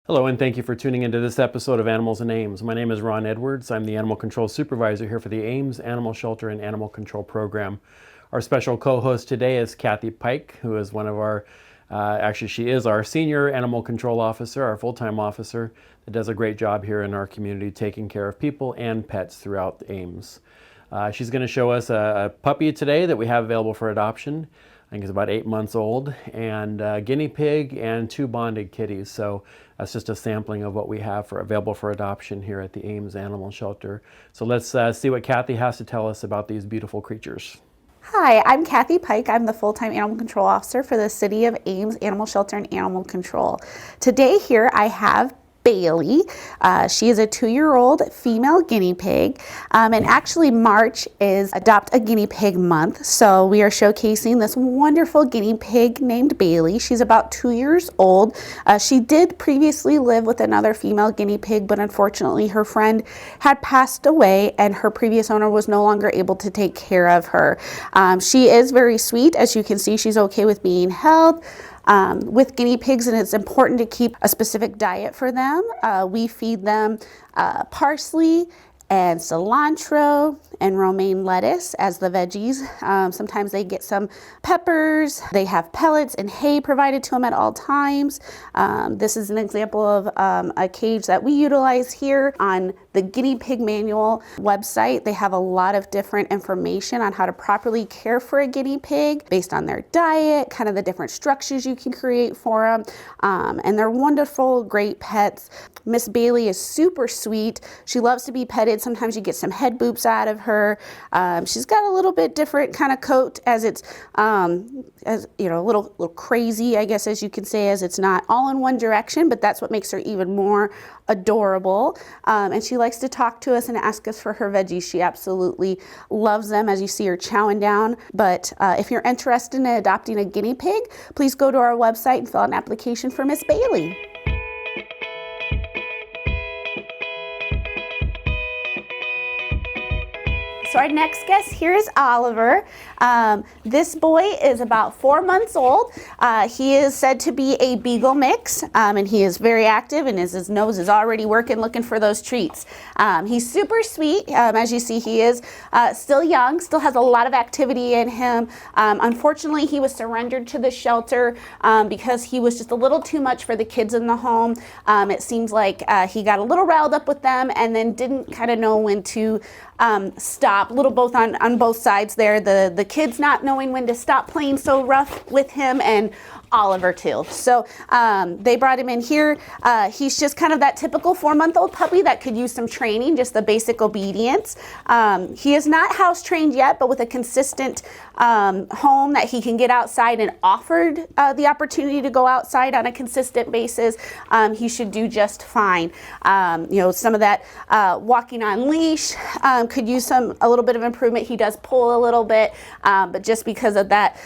Hello, and thank you for tuning into this episode of Animals and Ames. My name is Ron Edwards. I'm the Animal Control Supervisor here for the Ames Animal Shelter and Animal Control Program. Our special co-host today is Kathy Pike, who is one of our, she is our Senior Animal Control Officer, our full-time officer that does a great job here in our community taking care of people and pets throughout Ames. She's going to show us a puppy today that we have available for adoption. I think it's about 8 months old, and a guinea pig and 2 bonded kitties. So that's just a sampling of what we have available for adoption here at the Ames Animal Shelter. So let's see what Kathy has to tell us about these beautiful creatures. Hi, I'm Kathy Pike. I'm the full-time Animal Control Officer for the City of Ames Animal Shelter and Animal Control. Today here I have Bailey. She is a 2-year-old female guinea pig, and actually March is Adopt a Guinea Pig month, so we are showcasing this wonderful guinea pig named Bailey. She's about 2 years old. She did previously live with another female guinea pig, but unfortunately her friend had passed away and her previous owner was no longer able to take care of her. She is very sweet. As you can see, she's okay with being held. With guinea pigs, and it's important to keep a specific diet for them. We feed them parsley and cilantro and romaine lettuce as the veggies. Sometimes they get some peppers. They have pellets and hay provided to them at all times. This is an example of a cage that we utilize here on the Guinea Pig Manual website. They have a lot of different information on how to properly care for a guinea pig based on their diet, kind of the different structures you can create for them. And they're wonderful, great pets. Miss Bailey is super sweet. She loves to be petted. Sometimes you get some head boops out of her. She's got a little bit different kind of coat, as it's, as you know, a little crazy, I guess, as you can say, as it's not all in one direction, but that's what makes her even more adorable. And she likes to talk to us and ask us for her veggies. She absolutely loves them, as you see her chowing down. But if you're interested in adopting a guinea pig, please go to our website and fill out an application for Miss Bailey. So our next guest here is Oliver. This boy is about 4 months old. He is said to be a Beagle mix, and he is very active, and his nose is already working, looking for those treats. He's super sweet. As you see, he is still young, still has a lot of activity in him. Unfortunately, he was surrendered to the shelter because he was just a little too much for the kids in the home. It seems like he got a little riled up with them and then didn't kind of know when to stop, little both on both sides there, the kids not knowing when to stop playing so rough with him, and Oliver too. So they brought him in here. He's just kind of that typical 4-month-old puppy that could use some training, just the basic obedience. He is not house trained yet, but with a consistent home that he can get outside and offered the opportunity to go outside on a consistent basis, he should do just fine. You know, some of that walking on leash could use a little bit of improvement. He does pull a little bit, but just because of that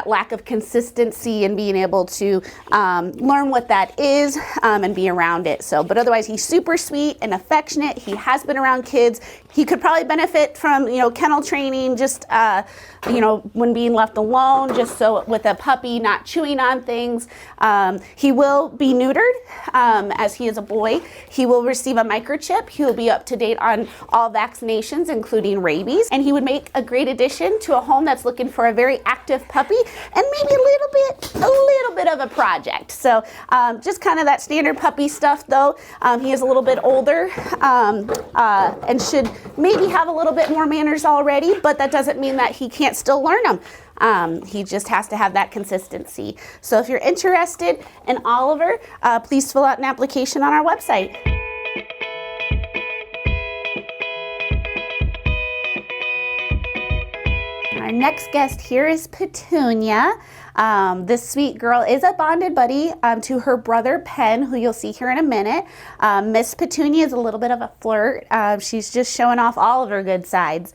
lack of consistency and being able to learn what that is and be around it. So, but otherwise, he's super sweet and affectionate. He has been around kids. He could probably benefit from, you know, kennel training, just you know, when being left alone, just so with a puppy not chewing on things. He will be neutered as he is a boy. He will receive a microchip. He will be up to date on all vaccinations, including rabies, and he would make a great addition to a home that's looking for a very active puppy and maybe a little bit of a project. So just kind of that standard puppy stuff, though. He is a little bit older and should maybe have a little bit more manners already, but that doesn't mean that he can't still learn them. He just has to have that consistency. So if you're interested in Oliver, please fill out an application on our website. Our next guest here is Petunia. This sweet girl is a bonded buddy to her brother Pen, who you'll see here in a minute. Miss Petunia is a little bit of a flirt. She's just showing off all of her good sides.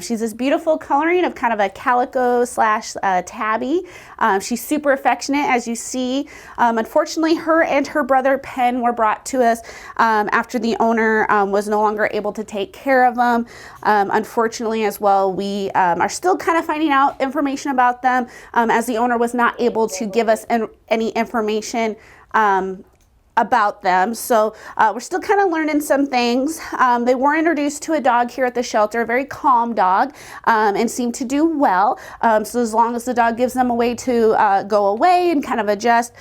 She's this beautiful coloring of kind of a calico slash tabby. She's super affectionate, as you see. Unfortunately, her and her brother Pen were brought to us after the owner was no longer able to take care of them. Unfortunately, as well, we are still kind of finding out information about them as the owner was not able to give us any information about them. So we're still kind of learning some things. They were introduced to a dog here at the shelter, a very calm dog, and seem to do well. So as long as the dog gives them a way to go away and kind of adjust,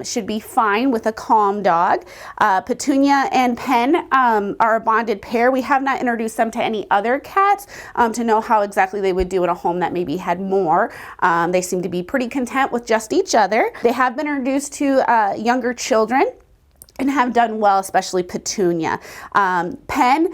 should be fine with a calm dog. Petunia and Pen are a bonded pair. We have not introduced them to any other cats to know how exactly they would do in a home that maybe had more. They seem to be pretty content with just each other. They have been introduced to younger children and have done well, especially Petunia. Pen,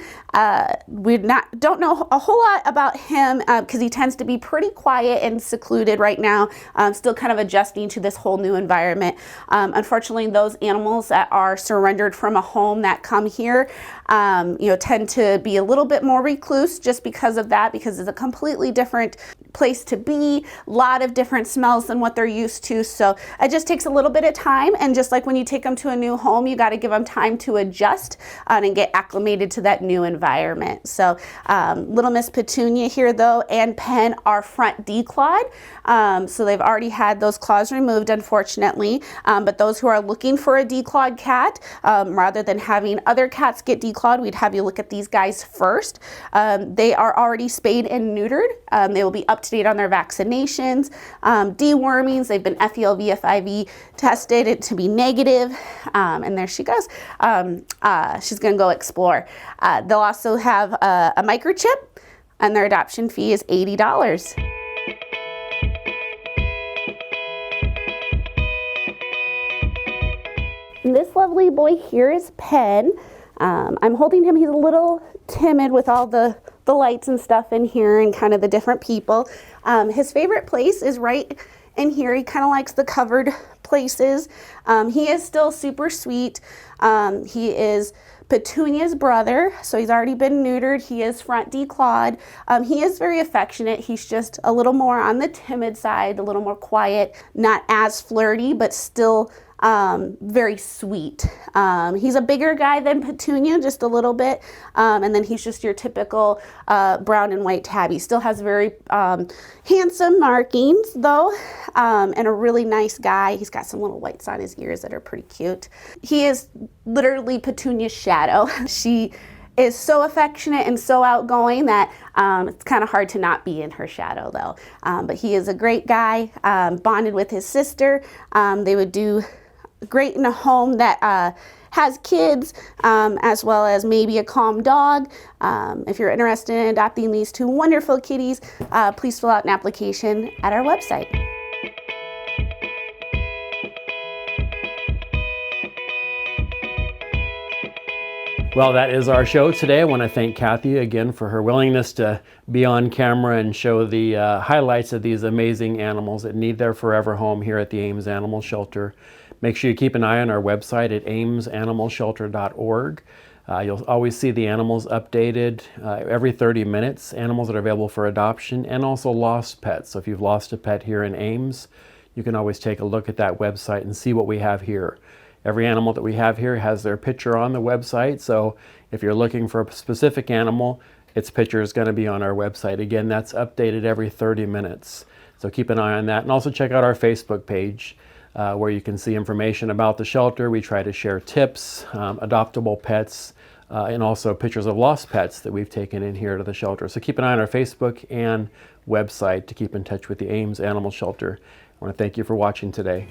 we don't know a whole lot about him because he tends to be pretty quiet and secluded right now, still kind of adjusting to this whole new environment. Unfortunately, those animals that are surrendered from a home that come here, tend to be a little bit more recluse just because of that, because it's a completely different place to be, a lot of different smells than what they're used to. So it just takes a little bit of time, and just like when you take them to a new home, you got to give them time to adjust and get acclimated to that new environment. So little Miss Petunia here though and Pen are front declawed, so they've already had those claws removed, unfortunately, but those who are looking for a declawed cat, rather than having other cats get declawed, we'd have you look at these guys first. They are already spayed and neutered. They will be up to date on their vaccinations, dewormings. They've been FELV, FIV tested to be negative, and there she goes. She's gonna go explore. They'll also have a microchip, and their adoption fee is $80. This lovely boy here is Pen. I'm holding him. He's a little timid with all the lights and stuff in here and kind of the different people. His favorite place is right in here. He kind of likes the covered places. He is still super sweet. He is Petunia's brother, so he's already been neutered. He is front declawed. He is very affectionate. He's just a little more on the timid side, a little more quiet, not as flirty, but still very sweet. He's a bigger guy than Petunia, just a little bit, and then he's just your typical brown and white tabby. Still has very handsome markings though, and a really nice guy. He's got some little whites on his ears that are pretty cute. He is literally Petunia's shadow. She is so affectionate and so outgoing that it's kind of hard to not be in her shadow though. But he is a great guy, bonded with his sister. They would do great in a home that has kids, as well as maybe a calm dog. If you're interested in adopting these two wonderful kitties, please fill out an application at our website. Well, that is our show today. I want to thank Kathy again for her willingness to be on camera and show the highlights of these amazing animals that need their forever home here at the Ames Animal Shelter. Make sure you keep an eye on our website at amesanimalshelter.org. You'll always see the animals updated every 30 minutes, animals that are available for adoption, and also lost pets. So if you've lost a pet here in Ames, you can always take a look at that website and see what we have here. Every animal that we have here has their picture on the website, so if you're looking for a specific animal, its picture is going to be on our website. Again, that's updated every 30 minutes. So keep an eye on that, and also check out our Facebook page where you can see information about the shelter. We try to share tips, adoptable pets, and also pictures of lost pets that we've taken in here to the shelter. So keep an eye on our Facebook and website to keep in touch with the Ames Animal Shelter. I want to thank you for watching today.